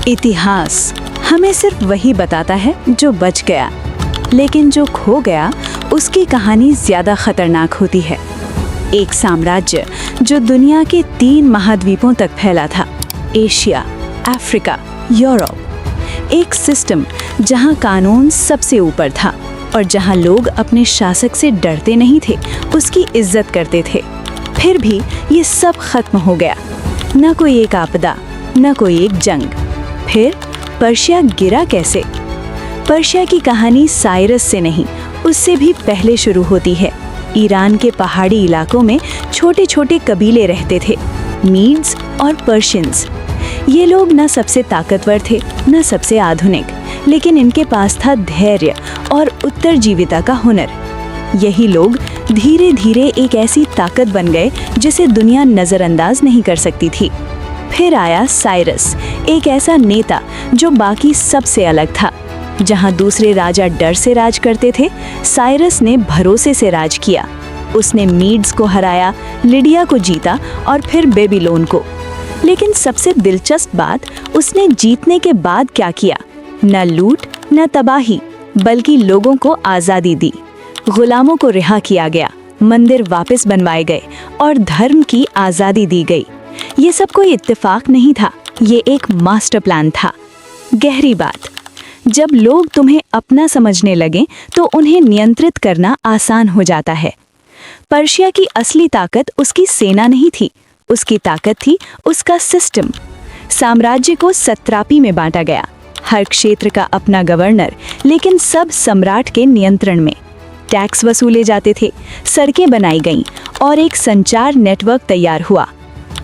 इतिहास हमें सिर्फ वही बताता है जो बच गया, लेकिन जो खो गया उसकी कहानी ज्यादा खतरनाक होती है। एक साम्राज्य जो दुनिया के 3 महाद्वीपों तक फैला था, एशिया, अफ्रीका, यूरोप। एक सिस्टम जहां कानून सबसे ऊपर था और जहां लोग अपने शासक से डरते नहीं थे, उसकी इज्जत करते थे। फिर भी ये सब खत्म हो गया। न कोई एक आपदा, न कोई एक जंग। फिर पर्शिया गिरा कैसे? पर्शिया की कहानी साइरस से नहीं, उससे भी पहले शुरू होती है। ईरान के पहाड़ी इलाकों में छोटे छोटे कबीले रहते थे, मीड्स और पर्शियंस। ये लोग न सबसे ताकतवर थे, न सबसे आधुनिक, लेकिन इनके पास था धैर्य और उत्तरजीविता का हुनर। यही लोग धीरे धीरे एक ऐसी ताकत बन गए जिसे दुनिया नज़रअंदाज नहीं कर सकती थी। फिर आया साइरस, एक ऐसा नेता जो बाकी सबसे अलग था। जहां दूसरे राजा डर से राज करते थे, साइरस ने भरोसे से राज किया। उसने मीड्स को हराया, लिडिया को जीता और फिर बेबीलोन को। लेकिन सबसे दिलचस्प बात, उसने जीतने के बाद क्या किया? न लूट, न तबाही, बल्कि लोगों को आज़ादी दी। गुलामों को रिहा किया गया, मंदिर वापस बनवाए गए और धर्म की आज़ादी दी गई। ये सब कोई इत्तेफाक नहीं था, ये एक मास्टर प्लान था। गहरी बात, जब लोग तुम्हें अपना समझने लगे तो उन्हें नियंत्रित करना आसान हो जाता है। पर्शिया की असली ताकत उसकी सेना नहीं थी, उसकी ताकत थी उसका सिस्टम। साम्राज्य को सत्रापी में बांटा गया, हर क्षेत्र का अपना गवर्नर, लेकिन सब सम्राट के नियंत्रण में। टैक्स वसूले जाते थे, सड़कें बनाई गईं और एक संचार नेटवर्क तैयार हुआ।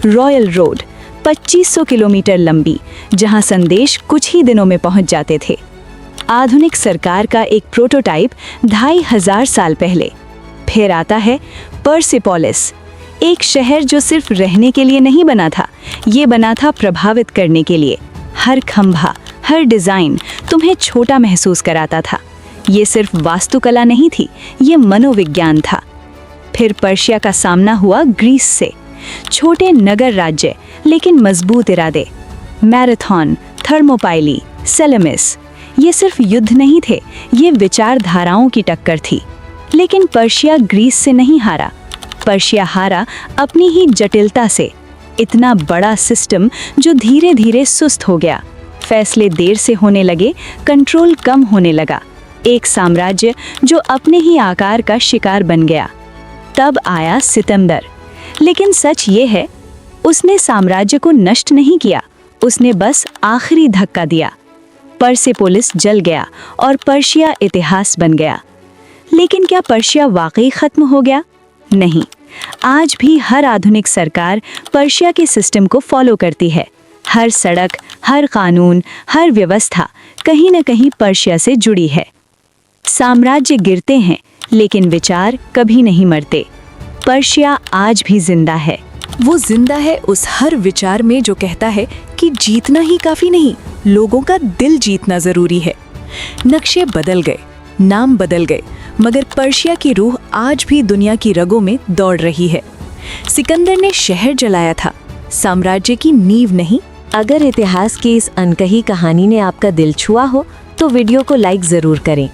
रॉयल रोड 2500 किलोमीटर लंबी, जहां संदेश कुछ ही दिनों में पहुंच जाते थे। आधुनिक सरकार का एक प्रोटोटाइप 2500 साल पहले। फिर आता है पर्सेपोलिस, एक शहर जो सिर्फ रहने के लिए नहीं बना था, ये बना था प्रभावित करने के लिए। हर खंभा, हर डिजाइन तुम्हें छोटा महसूस कराता था। ये सिर्फ वास्तुकला नहीं थी, ये मनोविज्ञान था। फिर पर्शिया का सामना हुआ ग्रीस से। छोटे नगर राज्य, लेकिन मजबूत इरादे। मैराथन, थर्मोपाइली, सेलेमिस, ये सिर्फ युद्ध नहीं थे, ये विचारधाराओं की टक्कर थी। लेकिन पर्शिया ग्रीस से नहीं हारा, पर्शिया हारा अपनी ही जटिलता से। इतना बड़ा सिस्टम जो धीरे धीरे सुस्त हो गया, फैसले देर से होने लगे, कंट्रोल कम होने लगा। एक साम्राज्य जो अपने ही आकार का शिकार बन गया। तब आया सितंबर। लेकिन सच ये है, उसने साम्राज्य को नष्ट नहीं किया, उसने बस आखिरी धक्का दिया। पर्सेपोलिस जल गया और पर्शिया इतिहास बन गया। लेकिन क्या पर्शिया वाकई खत्म हो गया? नहीं, आज भी हर आधुनिक सरकार पर्शिया के सिस्टम को फॉलो करती है। हर सड़क, हर कानून, हर व्यवस्था कहीं न कहीं पर्शिया से जुड़ी है। साम्राज्य गिरते हैं, लेकिन विचार कभी नहीं मरते। पर्शिया आज भी जिंदा है। वो जिंदा है उस हर विचार में जो कहता है कि जीतना ही काफी नहीं, लोगों का दिल जीतना जरूरी है। नक्शे बदल गए, नाम बदल गए, मगर पर्शिया की रूह आज भी दुनिया की रगों में दौड़ रही है। सिकंदर ने शहर जलाया था, साम्राज्य की नींव नहीं। अगर इतिहास की इस अनकही कहानी ने आपका दिल छुआ हो तो वीडियो को लाइक जरूर करें।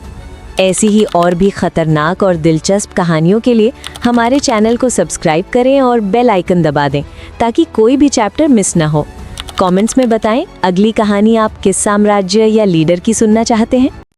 ऐसी ही और भी खतरनाक और दिलचस्प कहानियों के लिए हमारे चैनल को सब्सक्राइब करें और बेल आइकन दबा दें ताकि कोई भी चैप्टर मिस ना हो। कमेंट्स में बताएं अगली कहानी आप किस साम्राज्य या लीडर की सुनना चाहते हैं।